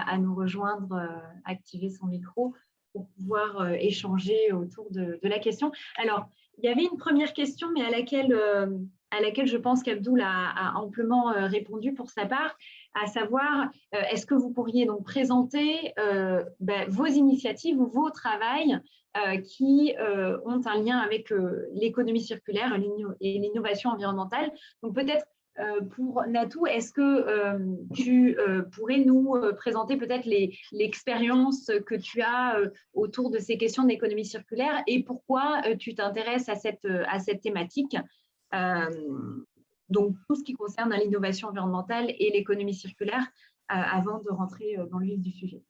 à nous rejoindre, activer son micro pour pouvoir échanger autour de la question. Alors, il y avait une première question, mais à laquelle je pense qu'Abdoul a amplement répondu pour sa part, à savoir, est-ce que vous pourriez donc présenter vos initiatives ou vos travails qui ont un lien avec l'économie circulaire et l'innovation environnementale. Donc peut-être pour Natou, est-ce que tu pourrais nous présenter peut-être l'expérience que tu as autour de ces questions d'économie circulaire et pourquoi tu t'intéresses à cette thématique, donc tout ce qui concerne l'innovation environnementale et l'économie circulaire, avant de rentrer dans le vif du sujet.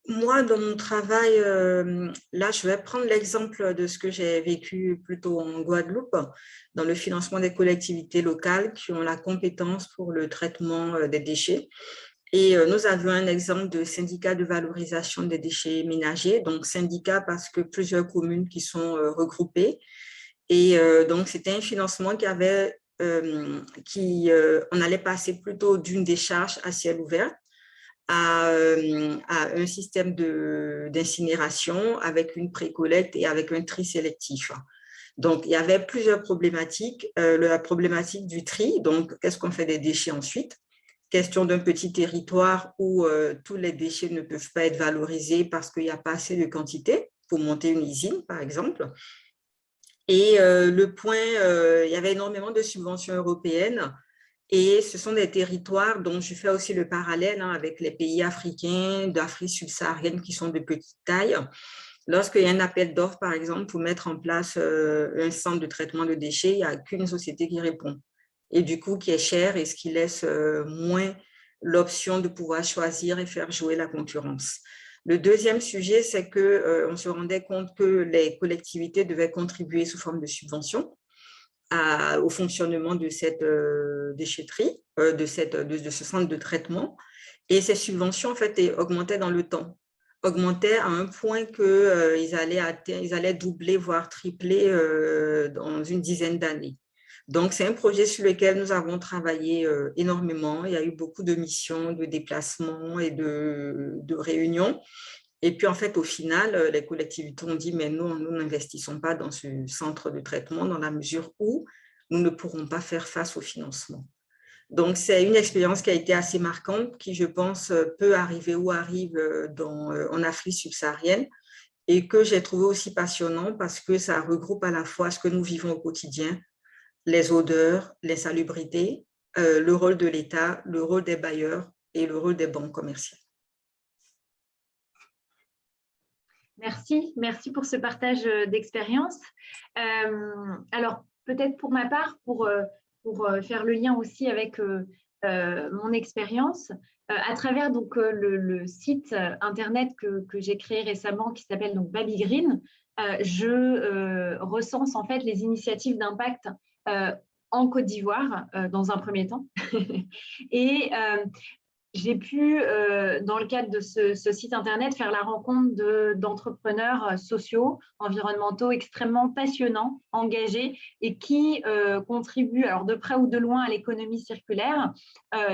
Moi, dans mon travail, là, je vais prendre l'exemple de ce que j'ai vécu plutôt en Guadeloupe, dans le financement des collectivités locales qui ont la compétence pour le traitement des déchets. Et nous avions un exemple de syndicat de valorisation des déchets ménagers, donc syndicat parce que plusieurs communes qui sont regroupées. Et donc, c'était un financement qui avait, on allait passer plutôt d'une décharge à ciel ouvert à un système d'incinération avec une pré-collecte et avec un tri sélectif. Donc, il y avait plusieurs problématiques. La problématique du tri, donc qu'est-ce qu'on fait des déchets ensuite? Question d'un petit territoire où tous les déchets ne peuvent pas être valorisés parce qu'il n'y a pas assez de quantité pour monter une usine, par exemple. Et le point, il y avait énormément de subventions européennes. Et ce sont des territoires dont je fais aussi le parallèle avec les pays africains, d'Afrique subsaharienne qui sont de petite taille. Lorsqu'il y a un appel d'offres, par exemple, pour mettre en place un centre de traitement de déchets, il n'y a qu'une société qui répond. Et du coup, qui est cher et ce qui laisse moins l'option de pouvoir choisir et faire jouer la concurrence. Le deuxième sujet, c'est qu'on se rendait compte que les collectivités devaient contribuer sous forme de subventions au fonctionnement de cette déchetterie, de ce centre de traitement. Et ces subventions, en fait, augmentaient dans le temps, augmentaient à un point qu'ils allaient doubler, voire tripler dans une dizaine d'années. Donc, c'est un projet sur lequel nous avons travaillé énormément. Il y a eu beaucoup de missions, de déplacements et de réunions. Et puis, en fait, au final, les collectivités ont dit, mais nous n'investissons pas dans ce centre de traitement dans la mesure où nous ne pourrons pas faire face au financement. Donc, c'est une expérience qui a été assez marquante, qui, je pense, peut arriver ou arrive en Afrique subsaharienne et que j'ai trouvé aussi passionnant parce que ça regroupe à la fois ce que nous vivons au quotidien, les odeurs, l'insalubrité, le rôle de l'État, le rôle des bailleurs et le rôle des banques commerciales. Merci pour ce partage d'expérience. Alors, peut-être pour ma part, pour faire le lien aussi avec mon expérience, à travers donc, le site internet que j'ai créé récemment qui s'appelle donc Baby Green, je recense en fait les initiatives d'impact en Côte d'Ivoire dans un premier temps. Et j'ai pu, dans le cadre de ce site internet, faire la rencontre d'entrepreneurs sociaux, environnementaux extrêmement passionnants, engagés et qui contribuent, alors de près ou de loin, à l'économie circulaire.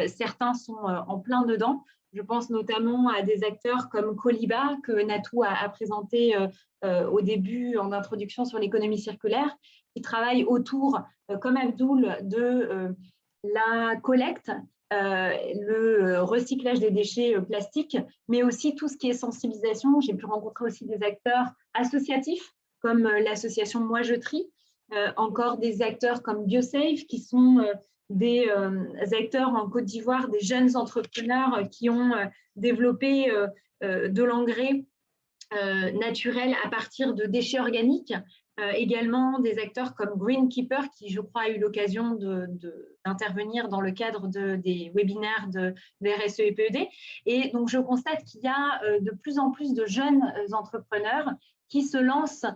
Certains sont en plein dedans. Je pense notamment à des acteurs comme Coliba, que Natou a présenté au début en introduction sur l'économie circulaire, qui travaillent autour, comme Abdoul, de la collecte, le recyclage des déchets plastiques, mais aussi tout ce qui est sensibilisation. J'ai pu rencontrer aussi des acteurs associatifs comme l'association Moi Je Trie, encore des acteurs comme BioSafe qui sont des acteurs en Côte d'Ivoire, des jeunes entrepreneurs qui ont développé de l'engrais naturel à partir de déchets organiques. Également des acteurs comme Greenkeeper qui, je crois, a eu l'occasion d'intervenir dans le cadre des webinaires de RSE et PED. Et donc, je constate qu'il y a de plus en plus de jeunes entrepreneurs qui se lancent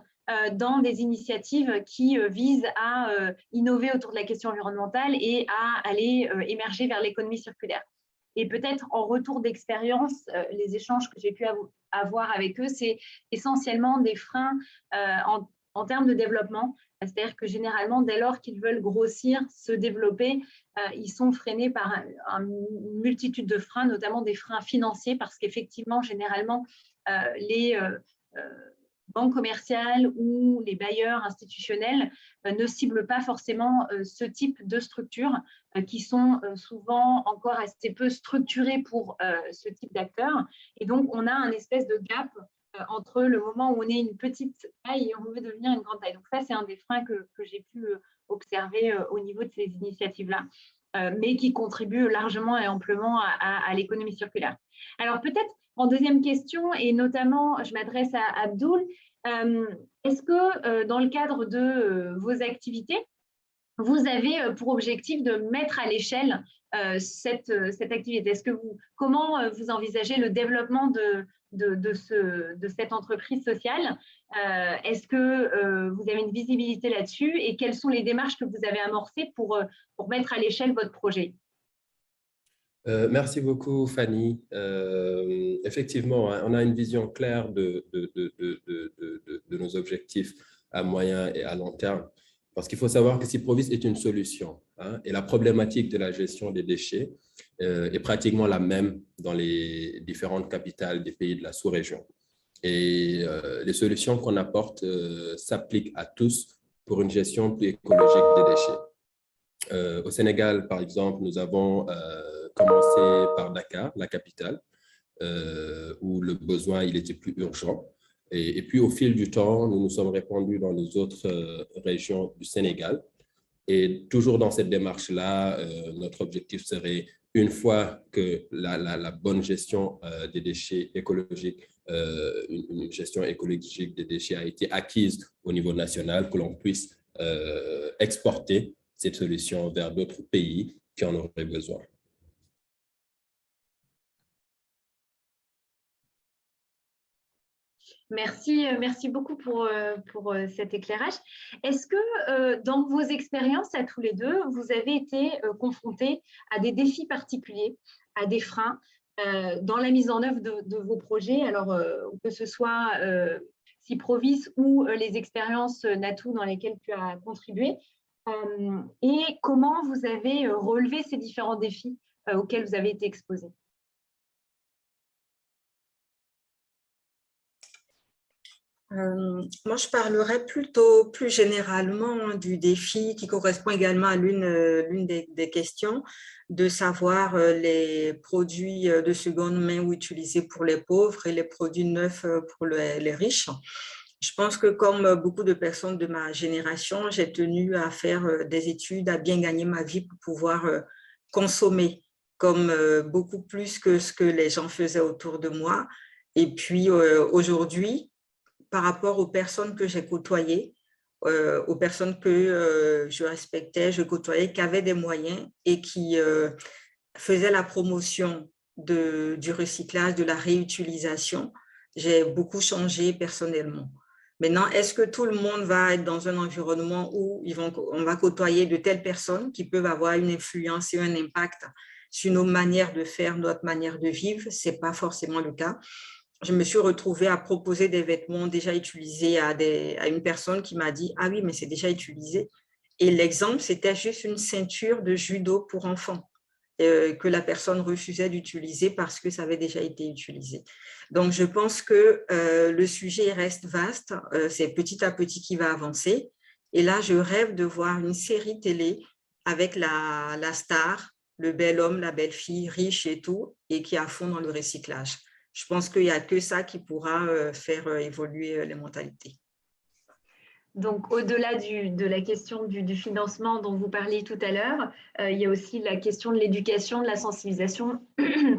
dans des initiatives qui visent à innover autour de la question environnementale et à aller émerger vers l'économie circulaire. Et peut-être en retour d'expérience, les échanges que j'ai pu avoir avec eux, c'est essentiellement des freins en termes de développement, C'est-à-dire que généralement, dès lors qu'ils veulent grossir, se développer, ils sont freinés par une multitude de freins, notamment des freins financiers, parce qu'effectivement, généralement, les banques commerciales ou les bailleurs institutionnels ne ciblent pas forcément ce type de structures qui sont souvent encore assez peu structurées pour ce type d'acteurs. Et donc, on a un espèce de gap entre le moment où on est une petite taille et on veut devenir une grande taille. Donc ça, c'est un des freins que j'ai pu observer au niveau de ces initiatives-là, mais qui contribuent largement et amplement à l'économie circulaire. Alors peut-être en deuxième question, et notamment, je m'adresse à Abdoul, est-ce que dans le cadre de vos activités, vous avez pour objectif de mettre à l'échelle cette activité? Comment vous envisagez le développement de cette entreprise sociale? Est-ce que vous avez une visibilité là-dessus et quelles sont les démarches que vous avez amorcées pour mettre à l'échelle votre projet? Merci beaucoup, Fanny. Effectivement, on a une vision claire de nos objectifs à moyen et à long terme. Parce qu'il faut savoir que Cyprovis est une solution, hein, et la problématique de la gestion des déchets est pratiquement la même dans les différentes capitales des pays de la sous-région. Et les solutions qu'on apporte s'appliquent à tous pour une gestion plus écologique des déchets. Au Sénégal, par exemple, nous avons commencé par Dakar, la capitale, où le besoin il était plus urgent. Et puis, au fil du temps, nous nous sommes répandus dans les autres régions du Sénégal. Et toujours dans cette démarche-là, notre objectif serait, une fois que la bonne gestion des déchets écologiques, une gestion écologique des déchets a été acquise au niveau national, que l'on puisse exporter cette solution vers d'autres pays qui en auraient besoin. Merci beaucoup pour cet éclairage. Est-ce que dans vos expériences à tous les deux, vous avez été confrontés à des défis particuliers, à des freins dans la mise en œuvre de vos projets, alors que ce soit Cyprovis ou les expériences Natou dans lesquelles tu as contribué, et comment vous avez relevé ces différents défis auxquels vous avez été exposés? Moi, je parlerai plutôt plus généralement du défi qui correspond également à l'une des questions, de savoir les produits de seconde main ou utilisés pour les pauvres et les produits neufs pour les riches. Je pense que comme beaucoup de personnes de ma génération, j'ai tenu à faire des études, à bien gagner ma vie pour pouvoir consommer comme beaucoup plus que ce que les gens faisaient autour de moi. Et puis aujourd'hui, par rapport aux personnes que j'ai côtoyées, aux personnes que je respectais, je côtoyais, qui avaient des moyens et qui faisaient la promotion du recyclage, de la réutilisation, j'ai beaucoup changé personnellement. Maintenant, est-ce que tout le monde va être dans un environnement où on va côtoyer de telles personnes qui peuvent avoir une influence et un impact sur nos manières de faire, notre manière de vivre? Ce n'est pas forcément le cas. Je me suis retrouvée à proposer des vêtements déjà utilisés à une personne qui m'a dit « Ah oui, mais c'est déjà utilisé ». Et l'exemple, c'était juste une ceinture de judo pour enfants que la personne refusait d'utiliser parce que ça avait déjà été utilisé. Donc, je pense que le sujet reste vaste. C'est petit à petit qu'il va avancer. Et là, je rêve de voir une série télé avec la star, le bel homme, la belle fille, riche et tout, et qui est à fond dans le recyclage. Je pense qu'il n'y a que ça qui pourra faire évoluer les mentalités. Donc, au-delà de la question du financement dont vous parliez tout à l'heure, il y a aussi la question de l'éducation, de la sensibilisation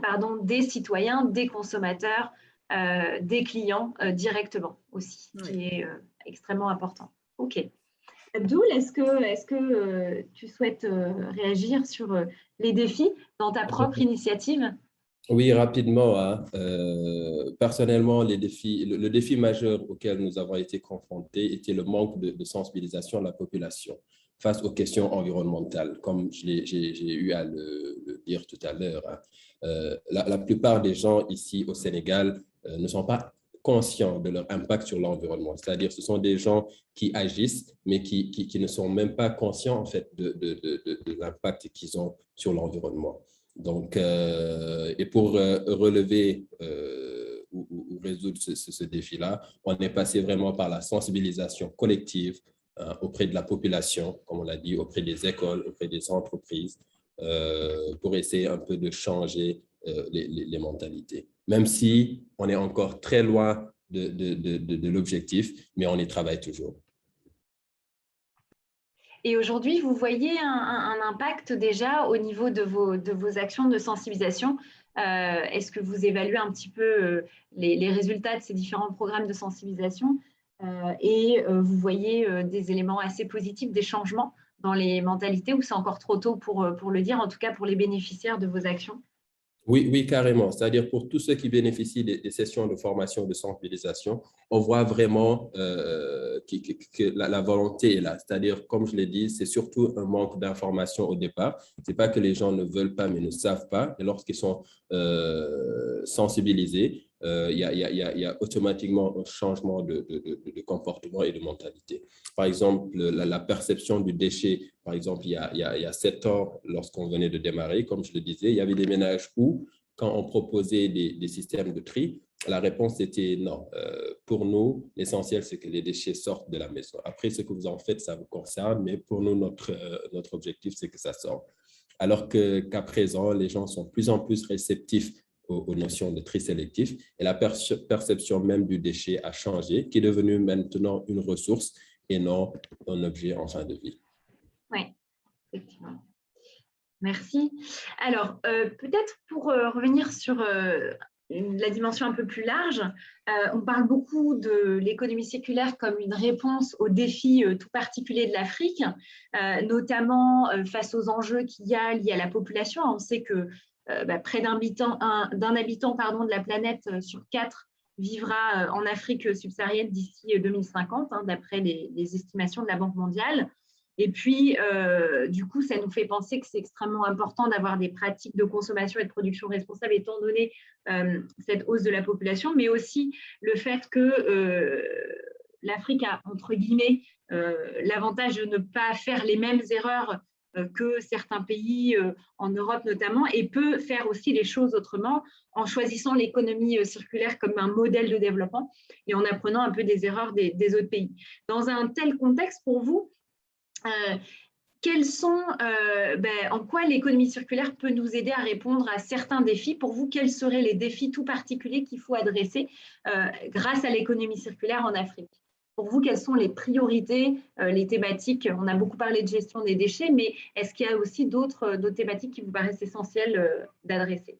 pardon, des citoyens, des consommateurs, des clients directement aussi, oui, qui est extrêmement important. OK. Abdoul, est-ce que tu souhaites réagir sur les défis dans ta propre initiative? Oui, rapidement. Hein. Personnellement, le défi majeur auquel nous avons été confrontés était le manque de sensibilisation de la population face aux questions environnementales, comme j'ai eu à le dire tout à l'heure. Hein. La plupart des gens ici au Sénégal ne sont pas conscients de leur impact sur l'environnement. C'est-à-dire, ce sont des gens qui agissent, mais qui ne sont même pas conscients, en fait, de l'impact qu'ils ont sur l'environnement. Donc, et pour relever ou résoudre ce défi-là, on est passé vraiment par la sensibilisation collective auprès de la population, comme on l'a dit, auprès des écoles, auprès des entreprises, pour essayer un peu de changer les mentalités. Même si on est encore très loin de l'objectif, mais on y travaille toujours. Et aujourd'hui, vous voyez un impact déjà au niveau de vos actions de sensibilisation. Est-ce que vous évaluez un petit peu les résultats de ces différents programmes de sensibilisation et vous voyez des éléments assez positifs, des changements dans les mentalités, ou c'est encore trop tôt pour le dire, en tout cas pour les bénéficiaires de vos actions? Oui, oui, carrément. C'est-à-dire pour tous ceux qui bénéficient des sessions de formation de sensibilisation, on voit vraiment que la volonté est là. C'est-à-dire, comme je l'ai dit, c'est surtout un manque d'information au départ. Ce n'est pas que les gens ne veulent pas, mais ne savent pas. Et lorsqu'ils sont sensibilisés, il y a automatiquement un changement de comportement et de mentalité. Par exemple, la perception du déchet, par exemple, il y a 7 ans, lorsqu'on venait de démarrer, comme je le disais, il y avait des ménages où, quand on proposait des systèmes de tri, la réponse était non. Pour nous, l'essentiel, c'est que les déchets sortent de la maison. Après, ce que vous en faites, ça vous concerne, mais pour nous, notre objectif, c'est que ça sorte. Alors qu'à présent, les gens sont de plus en plus réceptifs aux notions de tri sélectif et la perception même du déchet a changé, qui est devenu maintenant une ressource et non un objet en fin de vie. Oui, effectivement. Merci. Alors, peut-être pour revenir sur la dimension un peu plus large, on parle beaucoup de l'économie circulaire comme une réponse aux défis tout particuliers de l'Afrique, notamment face aux enjeux qu'il y a liés à la population. On sait que près d'un habitant de la planète sur 4 vivra en Afrique subsaharienne d'ici 2050, d'après les estimations de la Banque mondiale. Et puis, du coup, ça nous fait penser que c'est extrêmement important d'avoir des pratiques de consommation et de production responsables, étant donné cette hausse de la population, mais aussi le fait que l'Afrique a, entre guillemets, l'avantage de ne pas faire les mêmes erreurs que certains pays en Europe notamment, et peut faire aussi les choses autrement en choisissant l'économie circulaire comme un modèle de développement et en apprenant un peu des erreurs des autres pays. Dans un tel contexte, pour vous, en quoi l'économie circulaire peut nous aider à répondre à certains défis? Pour vous, quels seraient les défis tout particuliers qu'il faut adresser grâce à l'économie circulaire en Afrique? Pour vous, quelles sont les priorités, les thématiques? On a beaucoup parlé de gestion des déchets, mais est-ce qu'il y a aussi d'autres thématiques qui vous paraissent essentielles d'adresser?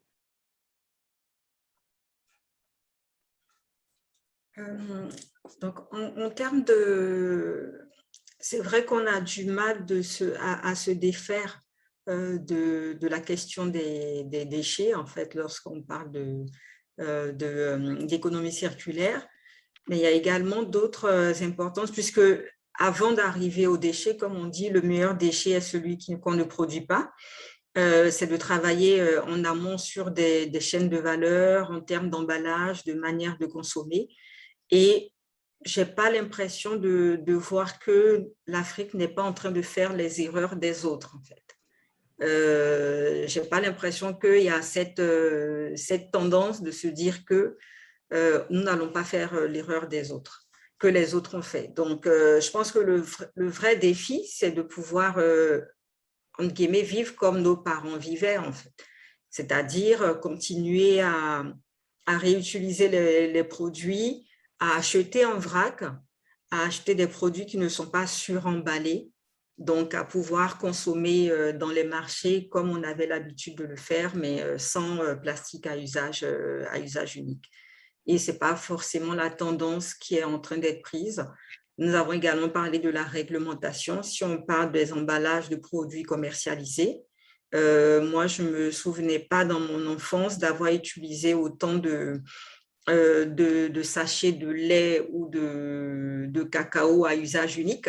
Donc, en termes de... C'est vrai qu'on a du mal à se défaire de la question des déchets, en fait, lorsqu'on parle d'économie circulaire. Mais il y a également d'autres importances, puisque avant d'arriver aux déchets, comme on dit, le meilleur déchet est celui qu'on ne produit pas. C'est de travailler en amont sur des chaînes de valeur, en termes d'emballage, de manière de consommer. Et je n'ai pas l'impression de voir que l'Afrique n'est pas en train de faire les erreurs des autres, en fait. Je n'ai pas l'impression qu'il y a cette tendance de se dire que nous n'allons pas faire l'erreur des autres, que les autres ont fait. Donc, je pense que le vrai défi, c'est de pouvoir, entre guillemets, vivre comme nos parents vivaient, en fait. C'est-à-dire continuer à réutiliser les produits, à acheter en vrac, à acheter des produits qui ne sont pas suremballés, donc à pouvoir consommer dans les marchés comme on avait l'habitude de le faire, mais sans plastique à usage unique. Et ce n'est pas forcément la tendance qui est en train d'être prise. Nous avons également parlé de la réglementation. Si on parle des emballages de produits commercialisés, moi, je ne me souvenais pas dans mon enfance d'avoir utilisé autant de sachets de lait ou de cacao à usage unique,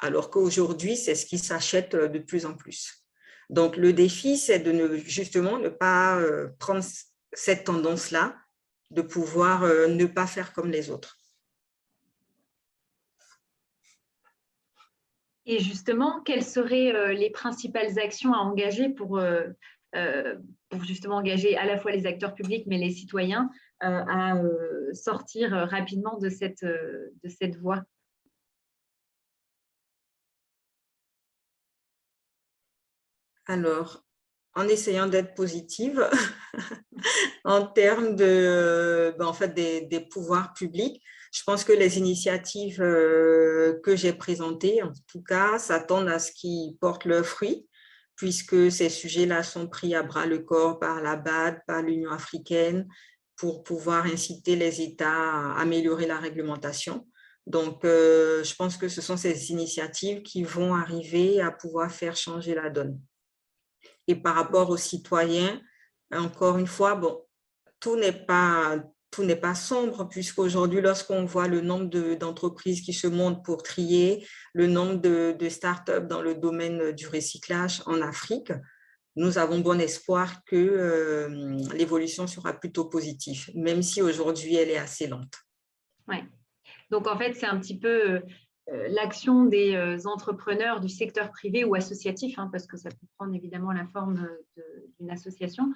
alors qu'aujourd'hui, c'est ce qui s'achète de plus en plus. Donc, le défi, c'est de justement ne pas prendre cette tendance-là de pouvoir ne pas faire comme les autres. Et justement, quelles seraient les principales actions à engager pour justement engager à la fois les acteurs publics, mais les citoyens à sortir rapidement de cette voie? Alors, en essayant d'être positive en termes de, en fait, des pouvoirs publics, je pense que les initiatives que j'ai présentées, en tout cas, s'attendent à ce qu'ils portent leurs fruits, puisque ces sujets-là sont pris à bras le corps par la BAD, par l'Union africaine, pour pouvoir inciter les États à améliorer la réglementation. Donc, je pense que ce sont ces initiatives qui vont arriver à pouvoir faire changer la donne. Et par rapport aux citoyens, encore une fois, bon, tout n'est pas sombre, puisqu'aujourd'hui, lorsqu'on voit le nombre d'entreprises qui se montent pour trier, le nombre de startups dans le domaine du recyclage en Afrique, nous avons bon espoir que l'évolution sera plutôt positive, même si aujourd'hui, elle est assez lente. Ouais. Donc, en fait, c'est un petit peu l'action des entrepreneurs du secteur privé ou associatif, hein, parce que ça peut prendre évidemment la forme d'une association,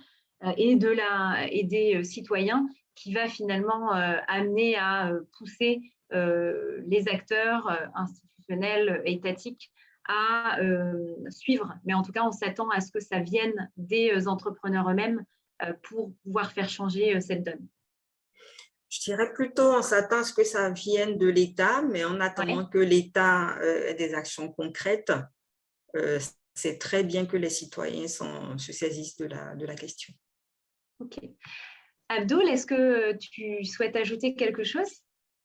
et des citoyens qui va finalement amener à pousser les acteurs institutionnels, étatiques à suivre. Mais en tout cas, on s'attend à ce que ça vienne des entrepreneurs eux-mêmes pour pouvoir faire changer cette donne. Je dirais plutôt, on s'attend à ce que ça vienne de l'État, mais en attendant que l'État ait des actions concrètes, c'est très bien que les citoyens se saisissent de la question. Ok. Abdoul, est-ce que tu souhaites ajouter quelque chose?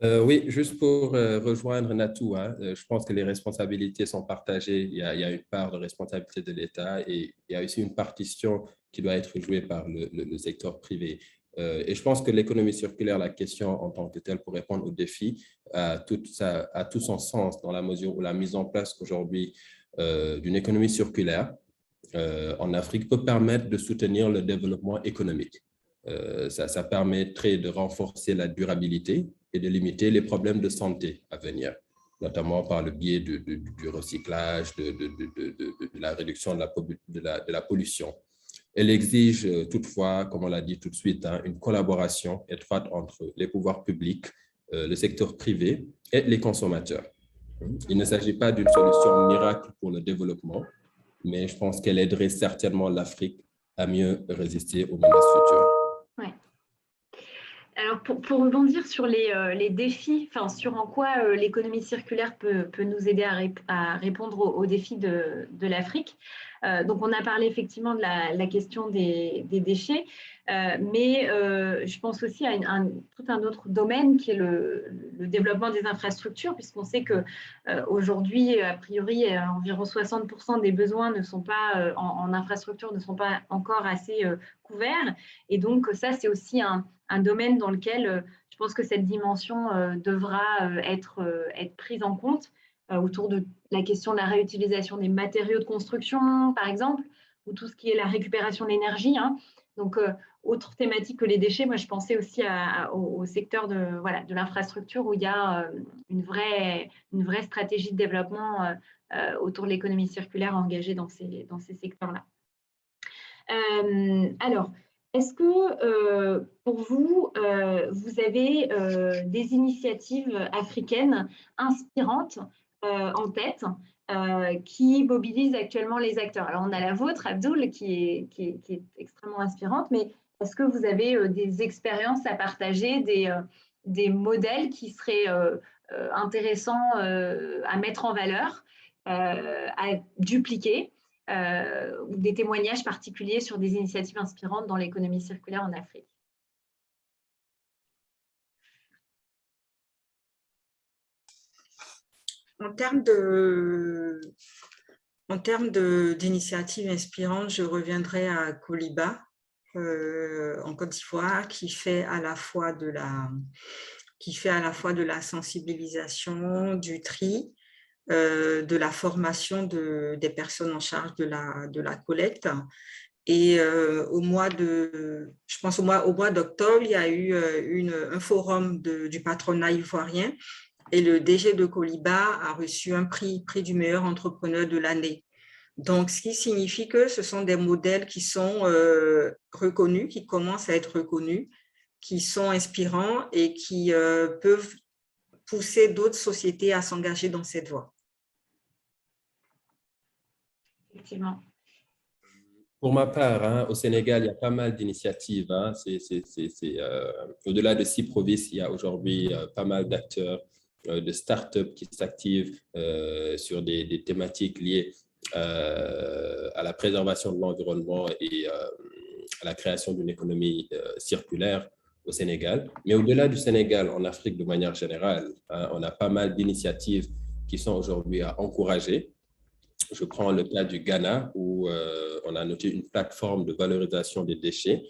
Oui, juste pour rejoindre Natou, hein, je pense que les responsabilités sont partagées. Il y a une part de responsabilité de l'État et il y a aussi une partition qui doit être jouée par le secteur privé. Et je pense que l'économie circulaire, la question en tant que telle pour répondre aux défis, a tout son sens dans la mesure où la mise en place aujourd'hui d'une économie circulaire en Afrique peut permettre de soutenir le développement économique. Ça permettrait de renforcer la durabilité et de limiter les problèmes de santé à venir, notamment par le biais du recyclage, de la réduction de la pollution. Elle exige toutefois, comme on l'a dit tout de suite, hein, une collaboration étroite entre les pouvoirs publics, le secteur privé et les consommateurs. Il ne s'agit pas d'une solution miracle pour le développement, mais je pense qu'elle aiderait certainement l'Afrique à mieux résister aux menaces futures. Ouais. Alors, pour rebondir sur les défis, sur en quoi l'économie circulaire peut nous aider à répondre aux défis de l'Afrique. Donc, on a parlé effectivement de la question des déchets, mais je pense aussi à tout un autre domaine qui est le développement des infrastructures, puisqu'on sait qu'aujourd'hui, a priori, environ 60% des besoins ne sont pas en infrastructure ne sont pas encore assez couverts. Et donc, ça, c'est aussi un domaine dans lequel je pense que cette dimension devra être prise en compte autour de la question de la réutilisation des matériaux de construction, par exemple, ou tout ce qui est la récupération de l'énergie. Hein. Donc, autre thématique que les déchets, moi, je pensais aussi au secteur de l'infrastructure où il y a une vraie stratégie de développement autour de l'économie circulaire engagée dans ces secteurs-là. Alors, est-ce que pour vous, vous avez des initiatives africaines inspirantes en tête qui mobilisent actuellement les acteurs? Alors, on a la vôtre, Abdoul, qui est extrêmement inspirante, mais est-ce que vous avez des expériences à partager, des modèles qui seraient intéressants à mettre en valeur, à dupliquer? Ou des témoignages particuliers sur des initiatives inspirantes dans l'économie circulaire en Afrique? En termes d'initiatives inspirantes, je reviendrai à Koliba, en Côte d'Ivoire, qui fait à la fois de la sensibilisation, du tri, de la formation des personnes en charge de la collecte Et au mois d'octobre, il y a eu un forum du patronat ivoirien et le DG de Coliba a reçu un prix du meilleur entrepreneur de l'année. Donc, ce qui signifie que ce sont des modèles qui sont reconnus, qui commencent à être reconnus, qui sont inspirants et qui peuvent pousser d'autres sociétés à s'engager dans cette voie. Effectivement. Pour ma part, au Sénégal, il y a pas mal d'initiatives. Au-delà de 6 provinces, il y a aujourd'hui pas mal d'acteurs, de start-up qui s'activent sur des thématiques liées à la préservation de l'environnement et à la création d'une économie circulaire au Sénégal. Mais au-delà du Sénégal, en Afrique de manière générale, on a pas mal d'initiatives qui sont aujourd'hui à encourager. Je prends le cas du Ghana où on a noté une plateforme de valorisation des déchets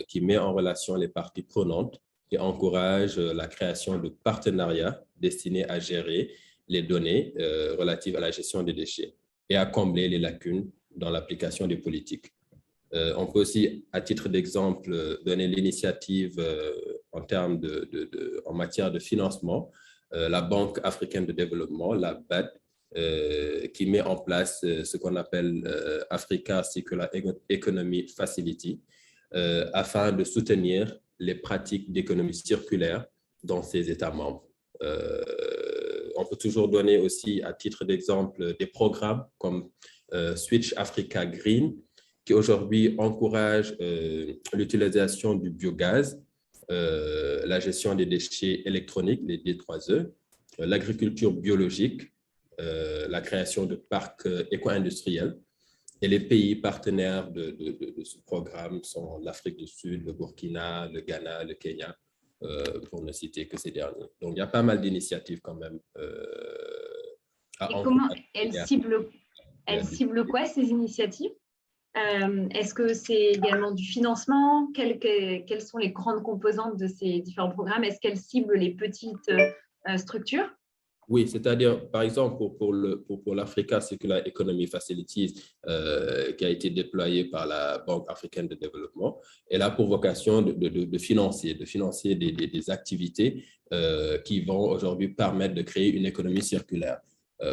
qui met en relation les parties prenantes et encourage la création de partenariats destinés à gérer les données relatives à la gestion des déchets et à combler les lacunes dans l'application des politiques. On peut aussi, à titre d'exemple, donner l'initiative en matière de financement, la Banque africaine de développement, la BAD, qui met en place ce qu'on appelle Africa Circular Economy Facility, afin de soutenir les pratiques d'économie circulaire dans ces États membres. On peut toujours donner aussi, à titre d'exemple, des programmes comme Switch Africa Green, qui aujourd'hui encourage l'utilisation du biogaz, la gestion des déchets électroniques, les D3E, l'agriculture biologique, la création de parcs éco-industriels. Et les pays partenaires de ce programme sont l'Afrique du Sud, le Burkina, le Ghana, le Kenya, pour ne citer que ces derniers. Donc, il y a pas mal d'initiatives quand même. Et comment elles ciblent quoi, ces initiatives? Est-ce que c'est également du financement? Quelles sont les grandes composantes de ces différents programmes? Est-ce qu'elles ciblent les petites structures? Oui, c'est-à-dire, par exemple, pour l'Africa Circular Economy Facilities, qui a été déployée par la Banque africaine de développement, elle a pour vocation de financer des activités qui vont aujourd'hui permettre de créer une économie circulaire.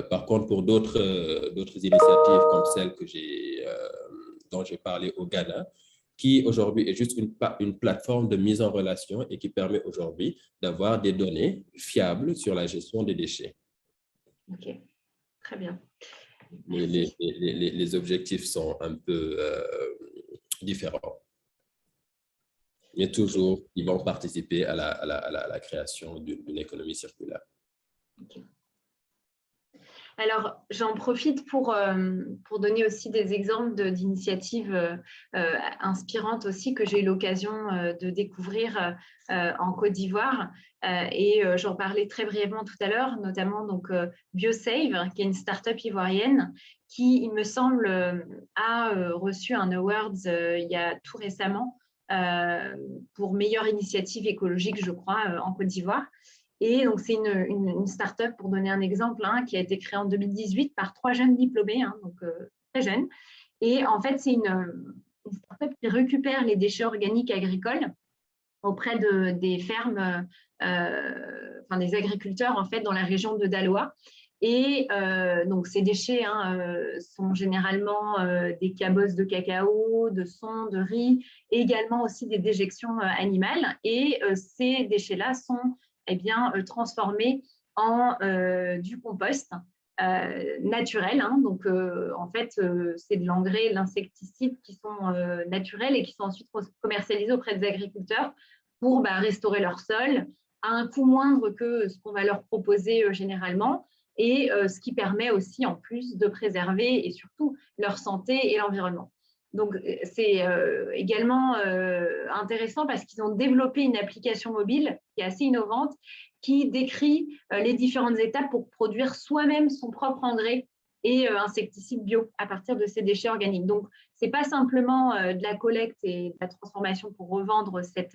Par contre, pour d'autres initiatives comme celle dont j'ai parlé au Ghana, qui aujourd'hui est juste une plateforme de mise en relation et qui permet aujourd'hui d'avoir des données fiables sur la gestion des déchets. Ok, très bien. Les objectifs sont un peu différents. Mais toujours, ils vont participer à la création d'une économie circulaire. Okay. Alors, j'en profite pour donner aussi des exemples d'initiatives inspirantes aussi que j'ai eu l'occasion de découvrir en Côte d'Ivoire. Et j'en parlais très brièvement tout à l'heure, notamment BioSave, qui est une start-up ivoirienne qui, il me semble, a reçu un award il y a tout récemment pour meilleure initiative écologique, je crois, en Côte d'Ivoire. Et donc, c'est une start-up, pour donner un exemple, qui a été créée en 2018 par 3 jeunes diplômés, donc très jeunes. Et en fait, c'est une start-up qui récupère les déchets organiques agricoles auprès des fermes, des agriculteurs, en fait, dans la région de Daloa. Et donc, ces déchets sont généralement des cabosses de cacao, de son, de riz, et également aussi des déjections animales. Et ces déchets-là sont transformés en du compost naturel. Donc, en fait, c'est de l'engrais, de l'insecticide qui sont naturels et qui sont ensuite commercialisés auprès des agriculteurs pour restaurer leur sol à un coût moindre que ce qu'on va leur proposer généralement, et ce qui permet aussi en plus de préserver et surtout leur santé et l'environnement. Donc, c'est également intéressant parce qu'ils ont développé une application mobile qui est assez innovante, qui décrit les différentes étapes pour produire soi-même son propre engrais et insecticide bio à partir de ces déchets organiques. Donc, c'est pas simplement de la collecte et de la transformation pour revendre ces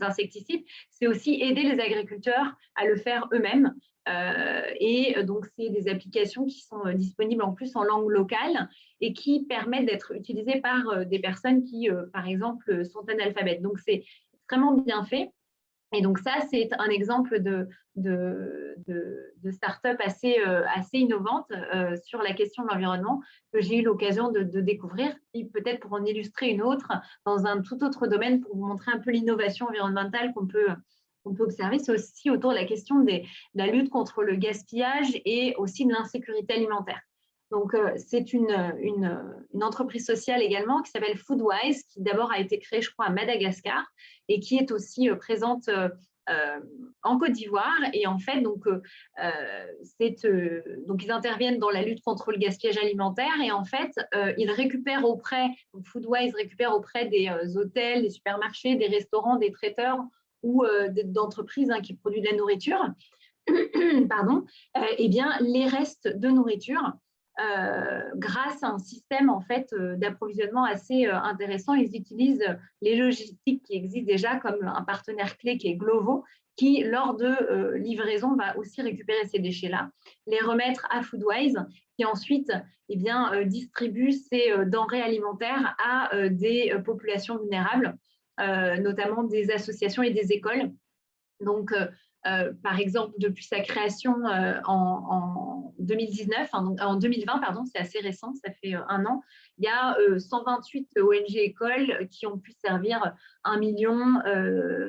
insecticides, c'est aussi aider les agriculteurs à le faire eux-mêmes. Et donc, c'est des applications qui sont disponibles en plus en langue locale et qui permettent d'être utilisées par des personnes qui, par exemple, sont analphabètes. Donc, c'est extrêmement bien fait. Et donc ça, c'est un exemple de start-up assez innovante sur la question de l'environnement que j'ai eu l'occasion de découvrir, et peut-être pour en illustrer une autre dans un tout autre domaine pour vous montrer un peu l'innovation environnementale qu'on peut observer. C'est aussi autour de la question de la lutte contre le gaspillage et aussi de l'insécurité alimentaire. Donc, c'est une entreprise sociale également qui s'appelle Foodwise, qui d'abord a été créée, je crois, à Madagascar et qui est aussi présente en Côte d'Ivoire. Et en fait, donc ils interviennent dans la lutte contre le gaspillage alimentaire. Et en fait, ils récupèrent Foodwise récupère auprès des hôtels, des supermarchés, des restaurants, des traiteurs ou d'entreprises qui produisent de la nourriture, pardon, eh bien, les restes de nourriture. Grâce à un système en fait d'approvisionnement assez intéressant. Ils utilisent les logistiques qui existent déjà, comme un partenaire clé qui est Glovo, qui lors de livraison va aussi récupérer ces déchets-là, les remettre à Foodwise, qui ensuite distribue ces denrées alimentaires à des populations vulnérables, notamment des associations et des écoles. Donc, par exemple, depuis sa création en 2019, en 2020, pardon, c'est assez récent, ça fait un an, il y a 128 ONG écoles qui ont pu servir 1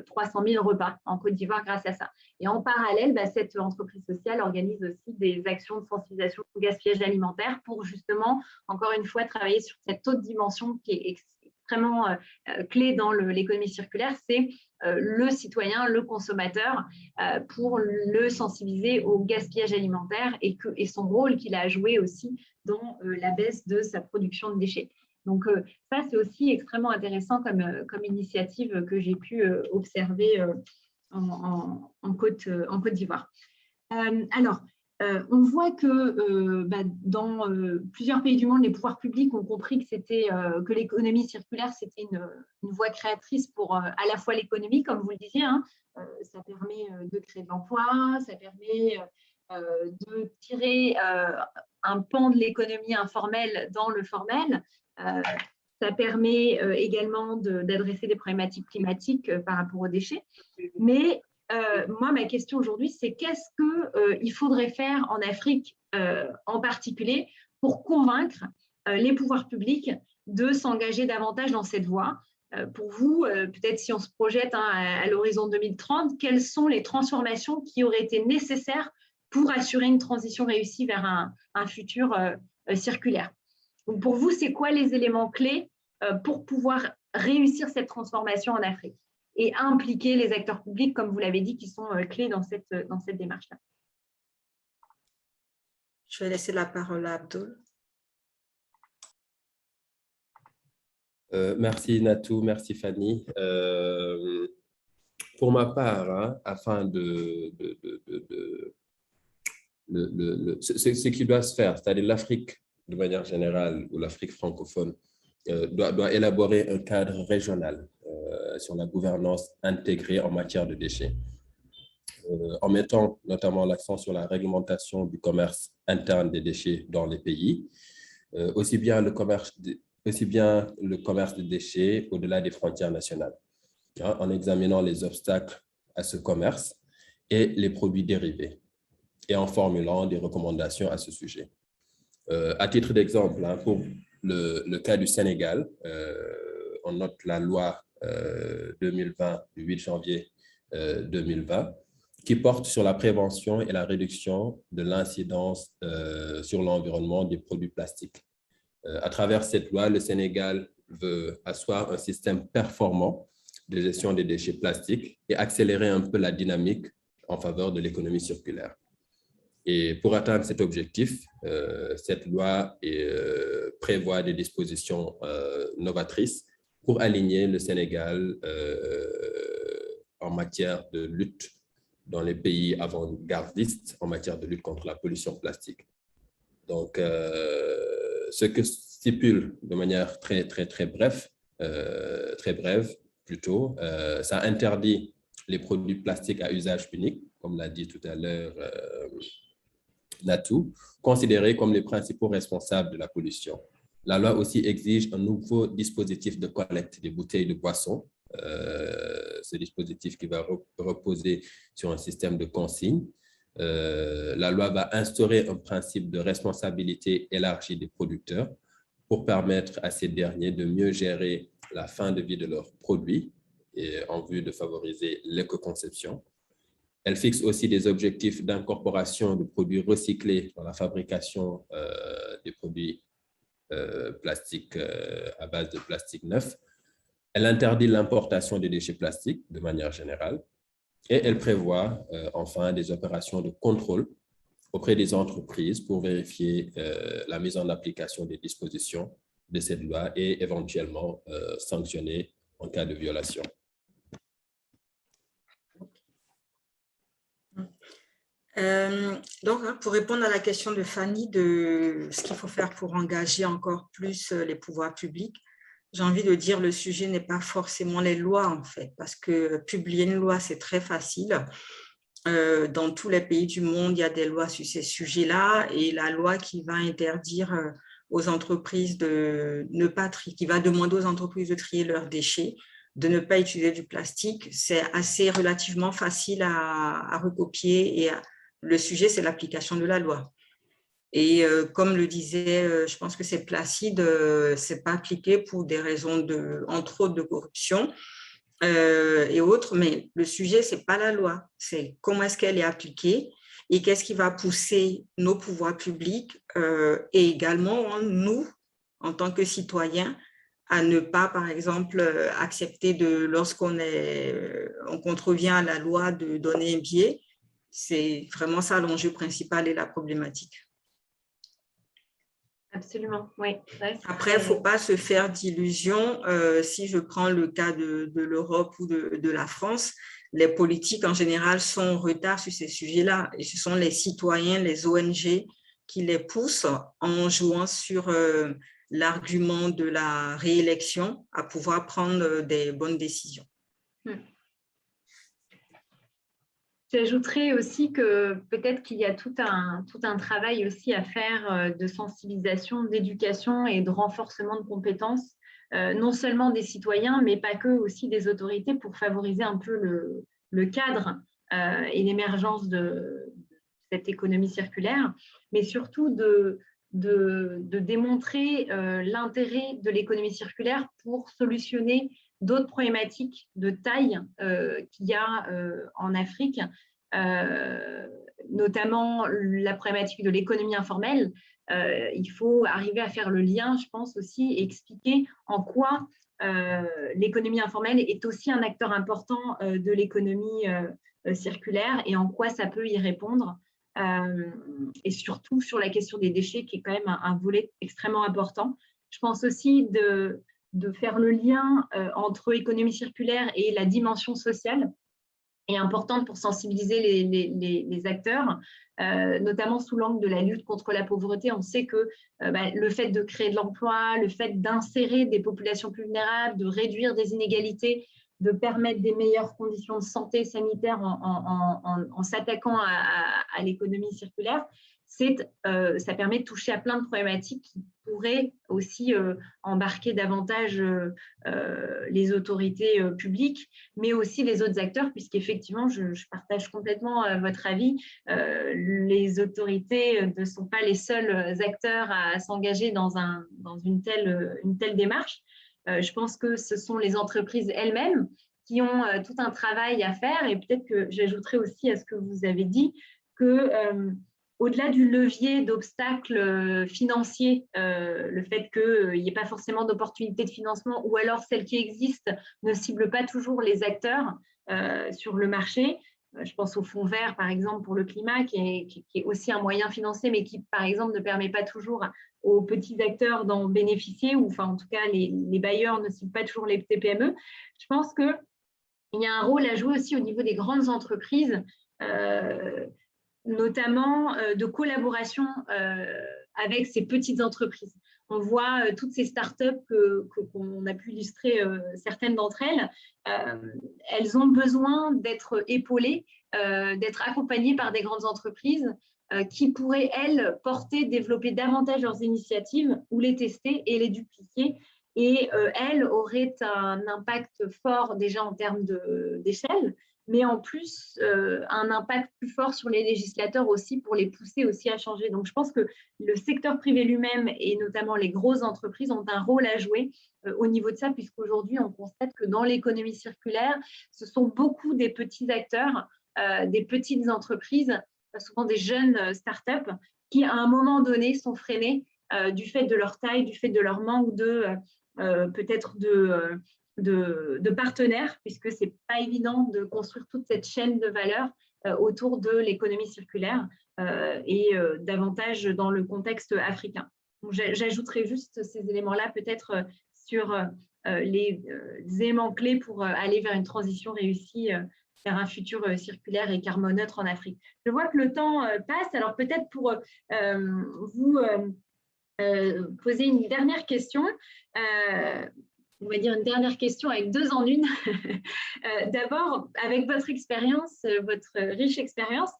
300 000 repas en Côte d'Ivoire grâce à ça. Et en parallèle, cette entreprise sociale organise aussi des actions de sensibilisation au gaspillage alimentaire pour justement, encore une fois, travailler sur cette autre dimension qui est extrêmement clé dans l'économie circulaire, c'est le citoyen, le consommateur, pour le sensibiliser au gaspillage alimentaire et son rôle qu'il a à jouer aussi dans la baisse de sa production de déchets. Donc ça, c'est aussi extrêmement intéressant comme initiative que j'ai pu observer en Côte d'Ivoire. On voit que dans plusieurs pays du monde, les pouvoirs publics ont compris que l'économie circulaire, c'était une voie créatrice pour à la fois l'économie, comme vous le disiez, ça permet de créer de l'emploi, ça permet de tirer un pan de l'économie informelle dans le formel, ça permet également d'adresser des problématiques climatiques par rapport aux déchets. Mais moi, ma question aujourd'hui, c'est qu'est-ce qu'il faudrait faire en Afrique en particulier pour convaincre les pouvoirs publics de s'engager davantage dans cette voie. Pour vous, peut-être si on se projette à l'horizon 2030, quelles sont les transformations qui auraient été nécessaires pour assurer une transition réussie vers un futur circulaire? Donc pour vous, c'est quoi les éléments clés pour pouvoir réussir cette transformation en Afrique et impliquer les acteurs publics, comme vous l'avez dit, qui sont clés dans cette démarche-là? Je vais laisser la parole à Abdul. Merci Natou, merci Fanny. Pour ma part, afin ce qui doit se faire, c'est-à-dire l'Afrique de manière générale ou l'Afrique francophone, doit élaborer un cadre régional sur la gouvernance intégrée en matière de déchets, en mettant notamment l'accent sur la réglementation du commerce interne des déchets dans les pays, aussi bien le commerce de déchets au-delà des frontières nationales, en examinant les obstacles à ce commerce et les produits dérivés, et en formulant des recommandations à ce sujet. À titre d'exemple, pour le cas du Sénégal, on note la loi 2020 du 8 janvier 2020 qui porte sur la prévention et la réduction de l'incidence sur l'environnement des produits plastiques. À travers cette loi, le Sénégal veut asseoir un système performant de gestion des déchets plastiques et accélérer un peu la dynamique en faveur de l'économie circulaire. Et pour atteindre cet objectif, cette loi prévoit des dispositions novatrices pour aligner le Sénégal en matière de lutte dans les pays avant-gardistes en matière de lutte contre la pollution plastique. Donc, ce que stipule de manière très brève plutôt, ça interdit les produits plastiques à usage unique, comme l'a dit tout à l'heure Natou, considérés comme les principaux responsables de la pollution. La loi aussi exige un nouveau dispositif de collecte des bouteilles de boissons. Ce dispositif qui va reposer sur un système de consigne. La loi va instaurer un principe de responsabilité élargie des producteurs pour permettre à ces derniers de mieux gérer la fin de vie de leurs produits et en vue de favoriser l'éco-conception. Elle fixe aussi des objectifs d'incorporation de produits recyclés dans la fabrication des produits plastiques à base de plastique neuf. Elle interdit l'importation des déchets plastiques de manière générale et elle prévoit enfin des opérations de contrôle auprès des entreprises pour vérifier la mise en application des dispositions de cette loi et éventuellement sanctionner en cas de violation. Donc, pour répondre à la question de Fanny de ce qu'il faut faire pour engager encore plus les pouvoirs publics, j'ai envie de dire le sujet n'est pas forcément les lois en fait, parce que publier une loi, c'est très facile. Dans tous les pays du monde, il y a des lois sur ces sujets-là et la loi qui va interdire aux entreprises de ne pas trier, qui va demander aux entreprises de trier leurs déchets, de ne pas utiliser du plastique, c'est assez relativement facile à recopier et le sujet, c'est l'application de la loi. Et comme le disait, je pense que c'est Placide, c'est pas appliqué pour des raisons entre autres de corruption et autres, mais le sujet, c'est pas la loi, c'est comment est-ce qu'elle est appliquée et qu'est-ce qui va pousser nos pouvoirs publics et également nous, en tant que citoyens, à ne pas, par exemple, accepter lorsqu'on contrevient à la loi de donner un billet. C'est vraiment ça l'enjeu principal et la problématique. Absolument, oui. Ouais, après, il ne faut pas se faire d'illusions. Si je prends le cas de l'Europe ou de la France, les politiques en général sont en retard sur ces sujets-là. Et ce sont les citoyens, les ONG qui les poussent en jouant sur l'argument de la réélection à pouvoir prendre des bonnes décisions. J'ajouterais aussi que peut-être qu'il y a tout un travail aussi à faire de sensibilisation, d'éducation et de renforcement de compétences, non seulement des citoyens, mais pas que, aussi des autorités pour favoriser un peu le cadre et l'émergence de cette économie circulaire, mais surtout de démontrer l'intérêt de l'économie circulaire pour solutionner d'autres problématiques de taille qu'il y a en Afrique, notamment la problématique de l'économie informelle. Il faut arriver à faire le lien, je pense aussi, et expliquer en quoi l'économie informelle est aussi un acteur important de l'économie circulaire et en quoi ça peut y répondre. Et surtout sur la question des déchets, qui est quand même un volet extrêmement important. Je pense aussi de faire le lien entre économie circulaire et la dimension sociale est importante pour sensibiliser les acteurs, notamment sous l'angle de la lutte contre la pauvreté. On sait que le fait de créer de l'emploi, le fait d'insérer des populations plus vulnérables, de réduire des inégalités, de permettre des meilleures conditions de santé sanitaire en s'attaquant à l'économie circulaire, ça permet de toucher à plein de problématiques qui pourraient aussi embarquer davantage les autorités publiques, mais aussi les autres acteurs, puisqu'effectivement, je partage complètement votre avis, les autorités ne sont pas les seuls acteurs à s'engager dans une telle démarche. Je pense que ce sont les entreprises elles-mêmes qui ont tout un travail à faire, et peut-être que j'ajouterai aussi à ce que vous avez dit que au-delà du levier d'obstacles financiers, le fait qu'il n'y ait pas forcément d'opportunités de financement ou alors celles qui existent ne ciblent pas toujours les acteurs sur le marché. Je pense au fonds vert, par exemple, pour le climat, qui est aussi un moyen financier, mais qui, par exemple, ne permet pas toujours aux petits acteurs d'en bénéficier, ou enfin, en tout cas, les bailleurs ne ciblent pas toujours les TPME. Je pense qu'il y a un rôle à jouer aussi au niveau des grandes entreprises, notamment de collaboration avec ces petites entreprises. on voit toutes ces startups qu'on a pu illustrer, certaines d'entre elles, elles ont besoin d'être épaulées, d'être accompagnées par des grandes entreprises qui pourraient, elles, porter, développer davantage leurs initiatives ou les tester et les dupliquer. Et elles auraient un impact fort déjà en termes d'échelle, mais en plus un impact plus fort sur les législateurs aussi pour les pousser aussi à changer. Donc je pense que le secteur privé lui-même et notamment les grosses entreprises ont un rôle à jouer au niveau de ça, puisqu'aujourd'hui on constate que dans l'économie circulaire, ce sont beaucoup des petits acteurs, des petites entreprises, souvent des jeunes startups, qui à un moment donné sont freinés du fait de leur taille, du fait de leur manque de peut-être de partenaires, puisque ce n'est pas évident de construire toute cette chaîne de valeur autour de l'économie circulaire et davantage dans le contexte africain. J'ajouterai juste ces éléments-là peut-être sur les éléments clés pour aller vers une transition réussie vers un futur circulaire et carboneutre en Afrique. Je vois que le temps passe, alors peut-être pour vous poser une dernière question, on va dire une dernière question avec deux en une. D'abord, avec votre expérience, votre riche expérience,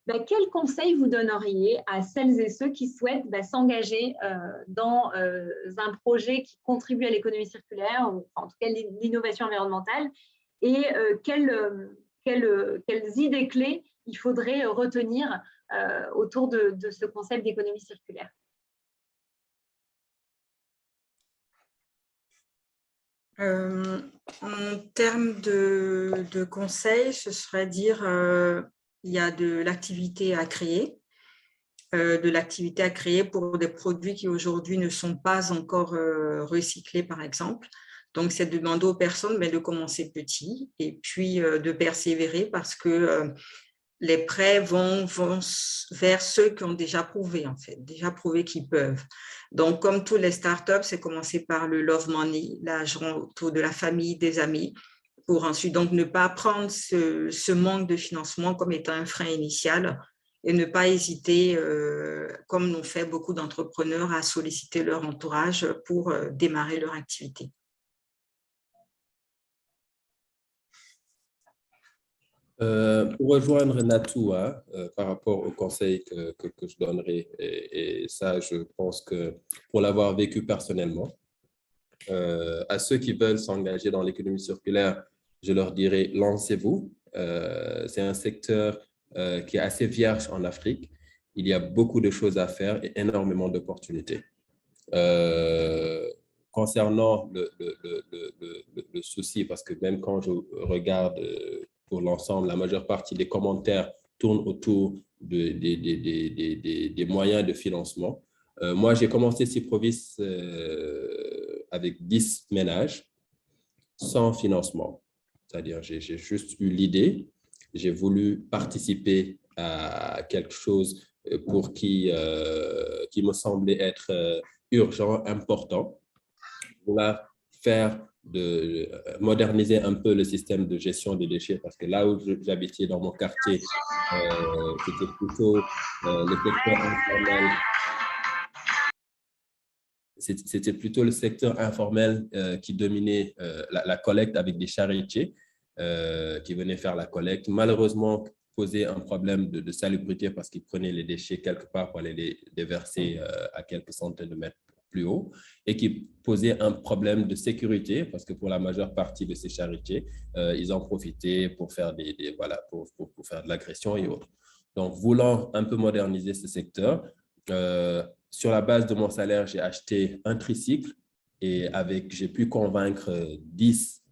quel conseil vous donneriez à celles et ceux qui souhaitent s'engager dans un projet qui contribue à l'économie circulaire, ou en tout cas l'innovation environnementale, et quelles idées clés il faudrait retenir autour de ce concept d'économie circulaire? En termes de conseils, ce serait dire il y a de l'activité à créer, pour des produits qui aujourd'hui ne sont pas encore recyclés, par exemple. Donc, c'est de demander aux personnes de commencer petit et puis de persévérer, parce que les prêts vont vers ceux qui ont déjà prouvé, en fait, qu'ils peuvent. Donc, comme tous les startups, c'est commencer par le love money, l'argent autour de la famille, des amis, pour ensuite donc ne pas prendre ce manque de financement comme étant un frein initial et ne pas hésiter, comme l'ont fait beaucoup d'entrepreneurs, à solliciter leur entourage pour démarrer leur activité. Pour rejoindre Natoua, par rapport au conseil que je donnerai, et ça, je pense que pour l'avoir vécu personnellement, à ceux qui veulent s'engager dans l'économie circulaire, je leur dirais, lancez-vous. C'est un secteur qui est assez vierge en Afrique. Il y a beaucoup de choses à faire et énormément d'opportunités. Concernant le souci, parce que même quand je regarde pour l'ensemble, la majeure partie des commentaires tournent autour des moyens de financement. Moi, j'ai commencé Cyprovis avec 10 ménages sans financement. C'est-à-dire, j'ai juste eu l'idée, j'ai voulu participer à quelque chose qui me semblait être urgent, important. On va moderniser un peu le système de gestion des déchets, parce que là où j'habitais dans mon quartier, c'était plutôt le secteur informel. C'était plutôt le secteur informel qui dominait la collecte, avec des charretiers qui venaient faire la collecte. Malheureusement, posait un problème de salubrité, parce qu'ils prenaient les déchets quelque part pour aller les déverser à quelques centaines de mètres plus haut, et qui posait un problème de sécurité, parce que pour la majeure partie de ces charretiers, ils en profitaient pour faire, pour faire de l'agression et autres. Donc, voulant un peu moderniser ce secteur, sur la base de mon salaire, j'ai acheté un tricycle, et j'ai pu convaincre 10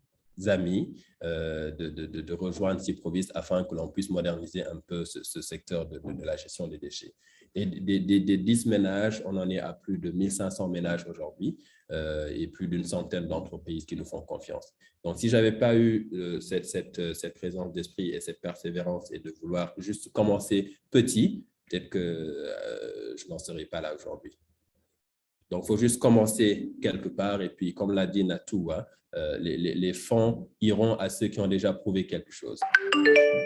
amis de rejoindre Cyprovis afin que l'on puisse moderniser un peu ce secteur de la gestion des déchets. Et des 10 ménages, on en est à plus de 1500 ménages aujourd'hui et plus d'une centaine d'entreprises qui nous font confiance. Donc, si je n'avais pas eu cette présence d'esprit et cette persévérance, et de vouloir juste commencer petit, peut-être que je n'en serais pas là aujourd'hui. Donc, il faut juste commencer quelque part, et puis, comme l'a dit Natoua, les fonds iront à ceux qui ont déjà prouvé quelque chose,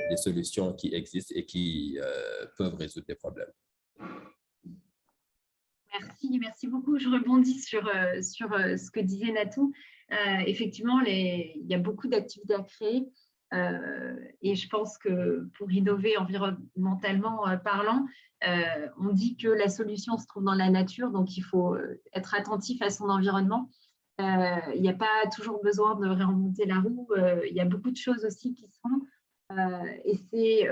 des solutions qui existent et qui peuvent résoudre des problèmes. Merci beaucoup. Je rebondis sur ce que disait Natou. Effectivement, il y a beaucoup d'activités à créer et je pense que pour innover environnementalement parlant, on dit que la solution se trouve dans la nature, donc il faut être attentif à son environnement. Il n'y a pas toujours besoin de réinventer la roue. Il y a beaucoup de choses aussi qui sont. Et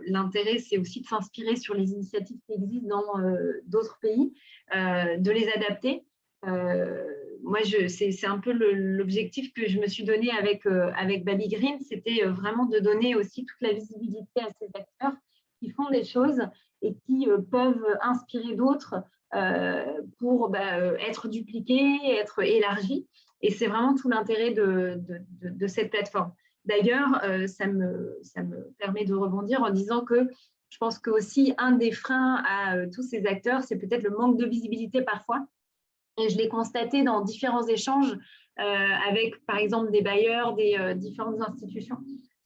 l'intérêt, c'est aussi de s'inspirer sur les initiatives qui existent dans d'autres pays, de les adapter. Moi, c'est un peu l'objectif que je me suis donné avec Baby Green, c'était vraiment de donner aussi toute la visibilité à ces acteurs qui font des choses et qui peuvent inspirer d'autres pour être dupliqués, être élargis. Et c'est vraiment tout l'intérêt de cette plateforme. D'ailleurs, ça me permet de rebondir en disant que je pense que aussi un des freins à tous ces acteurs, c'est peut-être le manque de visibilité parfois. Et je l'ai constaté dans différents échanges avec, par exemple, des bailleurs, des différentes institutions.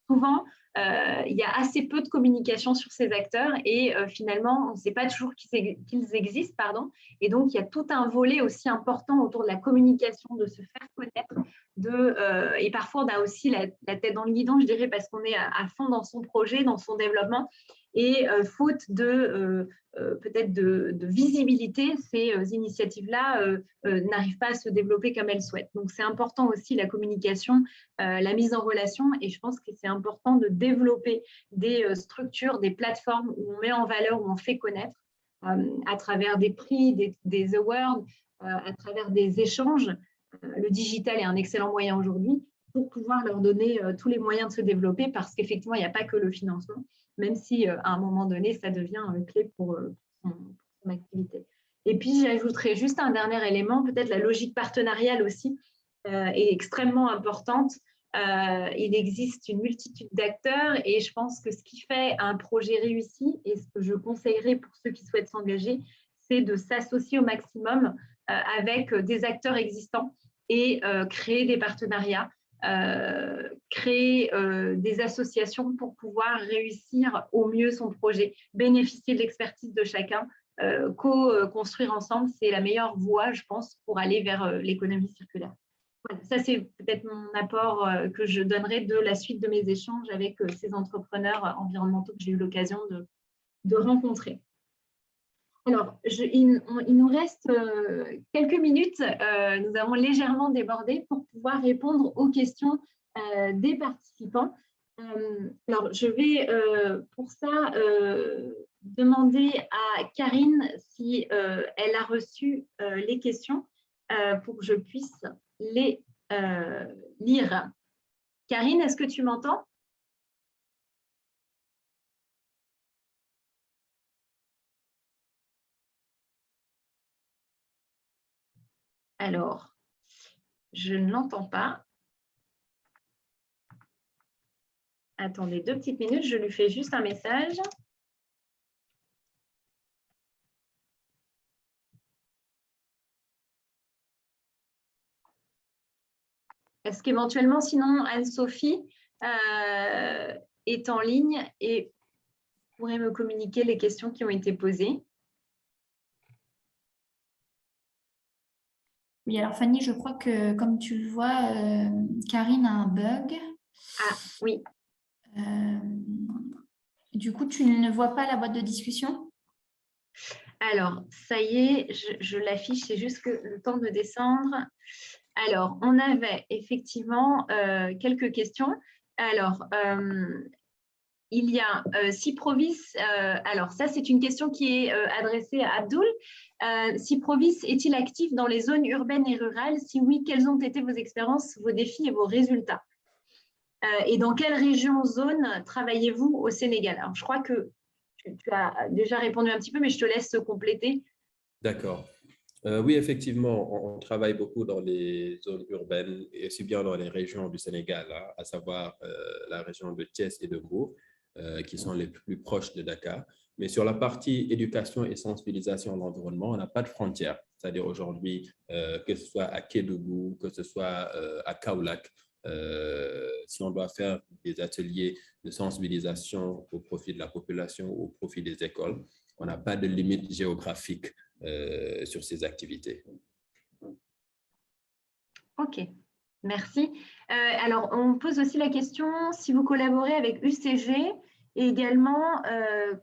Souvent, il y a assez peu de communication sur ces acteurs et finalement, on ne sait pas toujours qu'ils existent. Pardon. Et donc, il y a tout un volet aussi important autour de la communication, de se faire connaître. Et parfois, on a aussi la tête dans le guidon, je dirais, parce qu'on est à fond dans son projet, dans son développement. Et faute peut-être de visibilité, ces initiatives-là n'arrivent pas à se développer comme elles souhaitent. Donc, c'est important aussi la communication, la mise en relation, et je pense que c'est important de développer des structures, des plateformes où on met en valeur, où on fait connaître à travers des prix, des awards, à travers des échanges. Le digital est un excellent moyen aujourd'hui pour pouvoir leur donner tous les moyens de se développer parce qu'effectivement, il n'y a pas que le financement, même si à un moment donné, ça devient clé pour son activité. Et puis, j'ajouterais juste un dernier élément, peut-être la logique partenariale aussi est extrêmement importante. Il existe une multitude d'acteurs et je pense que ce qui fait un projet réussi et ce que je conseillerais pour ceux qui souhaitent s'engager, c'est de s'associer au maximum avec des acteurs existants et créer des partenariats. Créer des associations pour pouvoir réussir au mieux son projet, bénéficier de l'expertise de chacun, co-construire ensemble, c'est la meilleure voie, je pense, pour aller vers l'économie circulaire. Voilà, ça, c'est peut-être mon apport que je donnerai de la suite de mes échanges avec ces entrepreneurs environnementaux que j'ai eu l'occasion de rencontrer. Alors, il nous reste quelques minutes. Nous avons légèrement débordé pour pouvoir répondre aux questions des participants. Alors, je vais pour ça demander à Karine si elle a reçu les questions pour que je puisse les lire. Karine, est-ce que tu m'entends ? Alors, je ne l'entends pas. Attendez 2 petites minutes, je lui fais juste un message. Est-ce qu'éventuellement, sinon, Anne-Sophie est en ligne et pourrait me communiquer les questions qui ont été posées? Oui, alors Fanny, je crois que comme tu le vois, Karine a un bug. Ah, oui. Du coup, tu ne vois pas la boîte de discussion? Alors, ça y est, je l'affiche, c'est juste que le temps de descendre. Alors, on avait effectivement quelques questions. Alors, il y a Cyprovis. Alors, ça, c'est une question qui est adressée à Abdoul. Cyprovis est-il actif dans les zones urbaines et rurales? Si oui, quelles ont été vos expériences, vos défis et vos résultats? Et dans quelle région, zone travaillez-vous au Sénégal? Alors, je crois que tu as déjà répondu un petit peu, mais je te laisse compléter. D'accord. Oui, effectivement, on travaille beaucoup dans les zones urbaines et aussi bien dans les régions du Sénégal, hein, à savoir la région de Thiès et de Mbour, qui sont les plus proches de Dakar. Mais sur la partie éducation et sensibilisation à l'environnement, on n'a pas de frontières. C'est-à-dire aujourd'hui, que ce soit à Kédougou, que ce soit à Kaolack, si on doit faire des ateliers de sensibilisation au profit de la population, au profit des écoles, on n'a pas de limite géographique sur ces activités. OK, merci. Alors, on pose aussi la question si vous collaborez avec UCG et également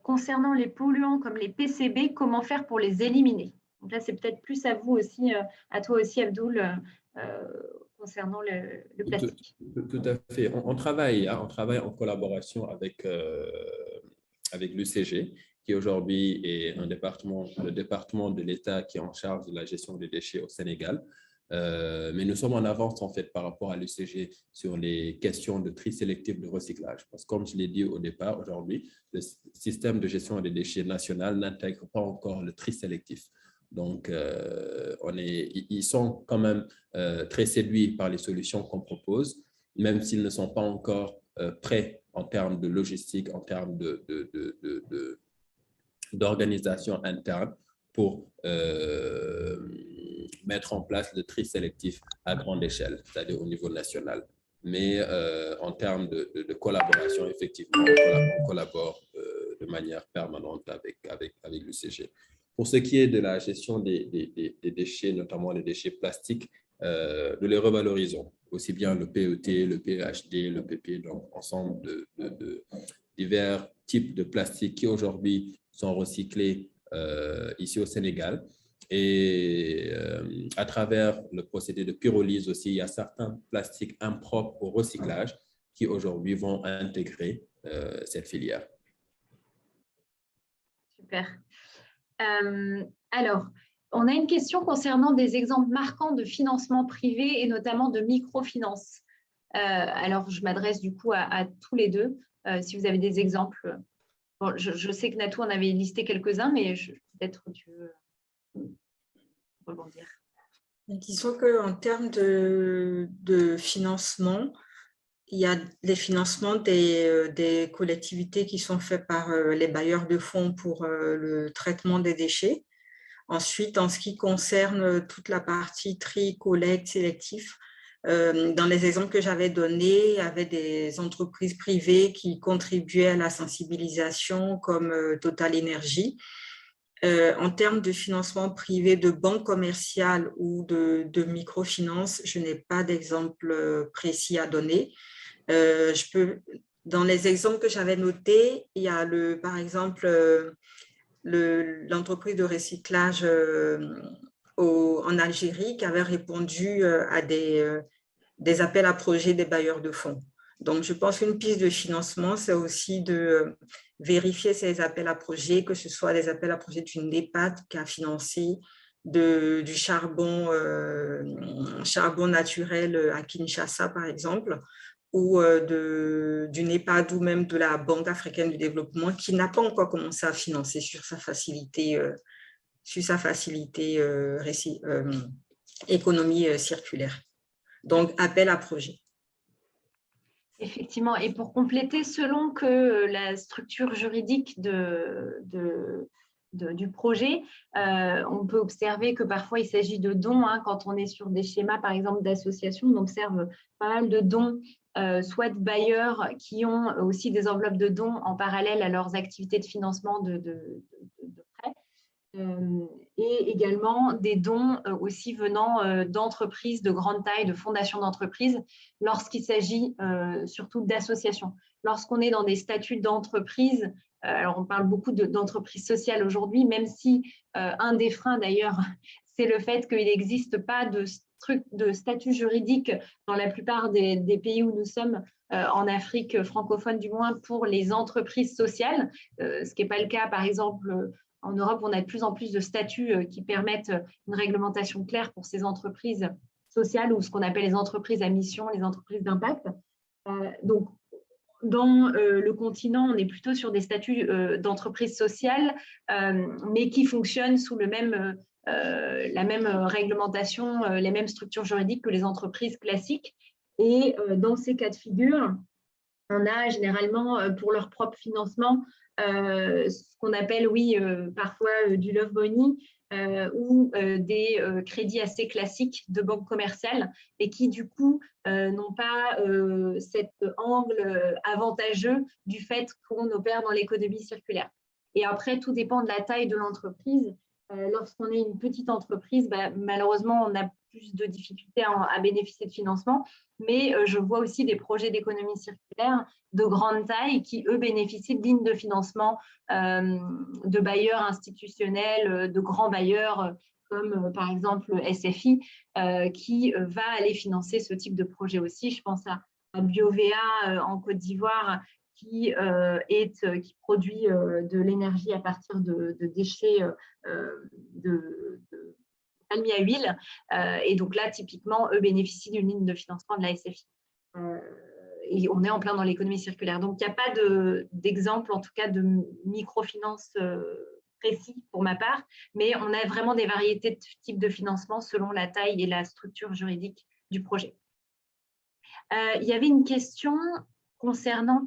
concernant les polluants comme les PCB, comment faire pour les éliminer? Donc là, c'est peut-être plus à vous aussi, à toi aussi, Abdoul, concernant le plastique. Tout à fait. On travaille en collaboration avec l'UCG, qui aujourd'hui est le département de l'État qui est en charge de la gestion des déchets au Sénégal. Mais nous sommes en avance en fait par rapport à l'UCG sur les questions de tri sélectif de recyclage. Parce que comme je l'ai dit au départ, aujourd'hui, le système de gestion des déchets national n'intègre pas encore le tri sélectif. Donc, ils sont quand même très séduits par les solutions qu'on propose, même s'ils ne sont pas encore prêts en termes de logistique, en termes d'organisation interne pour mettre en place le tri sélectif à grande échelle, c'est-à-dire au niveau national. Mais en termes de collaboration, effectivement, on collabore de manière permanente avec l'UCG. Pour ce qui est de la gestion des déchets, notamment les déchets plastiques, nous les revalorisons, aussi bien le PET, le PEHD, le PP, donc ensemble de divers types de plastiques qui aujourd'hui sont recyclés ici au Sénégal. Et à travers le procédé de pyrolyse aussi, il y a certains plastiques impropres au recyclage qui aujourd'hui vont intégrer cette filière. Super. Alors, on a une question concernant des exemples marquants de financement privé et notamment de microfinance. Alors, je m'adresse du coup à tous les deux. Si vous avez des exemples. Bon, je sais que Natou en avait listé quelques-uns, mais peut-être tu veux rebondir. Disons qu'en termes de financement, il y a les financements des collectivités qui sont faits par les bailleurs de fonds pour le traitement des déchets. Ensuite, en ce qui concerne toute la partie tri, collecte, sélectif, dans les exemples que j'avais donnés, il y avait des entreprises privées qui contribuaient à la sensibilisation comme Total Énergie. En termes de financement privé de banques commerciales ou de microfinance, je n'ai pas d'exemple précis à donner. Dans les exemples que j'avais notés, il y a par exemple l'entreprise de recyclage en Algérie qui avait répondu à des appels à projets des bailleurs de fonds. Donc, je pense qu'une piste de financement, c'est aussi de vérifier ces appels à projets, que ce soit des appels à projets d'une NEPAD qui a financé du charbon naturel à Kinshasa, par exemple, ou d'une EHPAD ou même de la Banque africaine du développement qui n'a pas encore commencé à financer sur sa facilité économie circulaire. Donc, appel à projet. Effectivement, et pour compléter, selon que la structure juridique du projet, on peut observer que parfois il s'agit de dons. Quand on est sur des schémas, par exemple, d'associations, on observe pas mal de dons, soit de bailleurs qui ont aussi des enveloppes de dons en parallèle à leurs activités de financement de prêts. Et également des dons aussi venant d'entreprises de grande taille, de fondations d'entreprises, lorsqu'il s'agit surtout d'associations. Lorsqu'on est dans des statuts d'entreprise, alors on parle beaucoup d'entreprises sociales aujourd'hui, même si un des freins d'ailleurs, c'est le fait qu'il n'existe pas de statut juridique dans la plupart des pays où nous sommes, en Afrique francophone du moins, pour les entreprises sociales, ce qui n'est pas le cas par exemple. En Europe, on a de plus en plus de statuts qui permettent une réglementation claire pour ces entreprises sociales ou ce qu'on appelle les entreprises à mission, les entreprises d'impact. Donc, dans le continent, on est plutôt sur des statuts d'entreprise sociale, mais qui fonctionnent sous la même réglementation, les mêmes structures juridiques que les entreprises classiques. Et dans ces cas de figure, on a généralement pour leur propre financement ce qu'on appelle, parfois du love money ou des crédits assez classiques de banque commerciale et qui, du coup, n'ont pas cet angle avantageux du fait qu'on opère dans l'économie circulaire. Et après, tout dépend de la taille de l'entreprise. Lorsqu'on est une petite entreprise, malheureusement, on a plus de difficultés à bénéficier de financement. Mais je vois aussi des projets d'économie circulaire de grande taille qui, eux, bénéficient de lignes de financement de bailleurs institutionnels, de grands bailleurs comme par exemple SFI, qui va aller financer ce type de projet aussi. Je pense à BioVA en Côte d'Ivoire, qui produit de l'énergie à partir de déchets de palmier à huile. Et donc là, typiquement, eux bénéficient d'une ligne de financement de la SFI. Et on est en plein dans l'économie circulaire. Donc, il n'y a pas d'exemple, en tout cas, de microfinance précis pour ma part, mais on a vraiment des variétés de types de financement selon la taille et la structure juridique du projet. Il y avait une question concernant,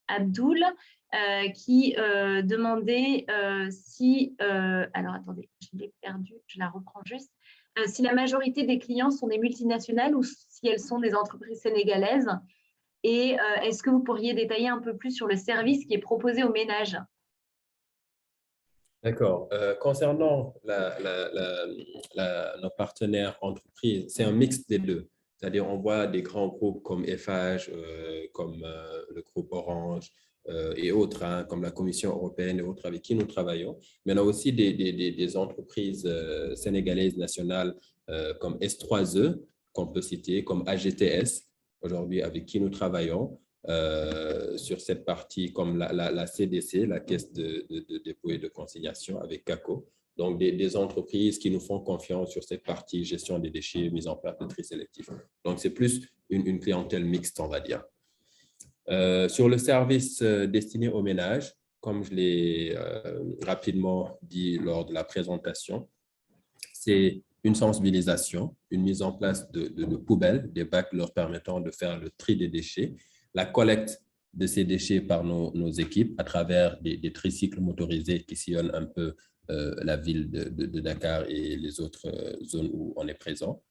Abdoul, qui demandait si… alors, attendez, je l'ai perdue, je la reprends juste. Si la majorité des clients sont des multinationales ou si elles sont des entreprises sénégalaises. Et est-ce que vous pourriez détailler un peu plus sur le service qui est proposé aux ménages? D'accord. Concernant nos partenaires entreprises, c'est un mix des deux. C'est-à-dire, on voit des grands groupes comme FH, comme le groupe Orange et autres, hein, comme la Commission européenne et autres avec qui nous travaillons. Mais on a aussi des entreprises sénégalaises nationales comme S3E, qu'on peut citer, comme AGTS, aujourd'hui avec qui nous travaillons. Sur cette partie comme la CDC, la Caisse de dépôt et de consignation avec CACO. Donc, des entreprises qui nous font confiance sur cette partie gestion des déchets, mise en place de tri sélectif. Donc, c'est plus une clientèle mixte, on va dire. Sur le service destiné aux ménages, comme je l'ai rapidement dit lors de la présentation, c'est une sensibilisation, une mise en place de poubelles, des bacs leur permettant de faire le tri des déchets, la collecte de ces déchets par nos équipes à travers des tricycles motorisés qui sillonnent un peu la ville de Dakar et les autres zones où on est présent,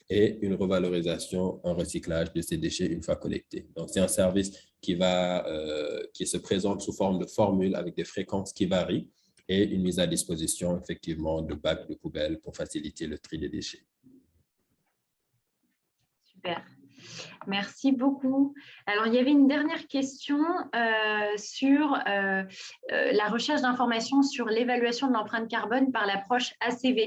et une revalorisation, un recyclage de ces déchets une fois collectés. Donc, c'est un service qui se présente sous forme de formule avec des fréquences qui varient et une mise à disposition, effectivement, de bacs de poubelles pour faciliter le tri des déchets. Super. Merci beaucoup. Alors, il y avait une dernière question sur la recherche d'informations sur l'évaluation de l'empreinte carbone par l'approche ACV.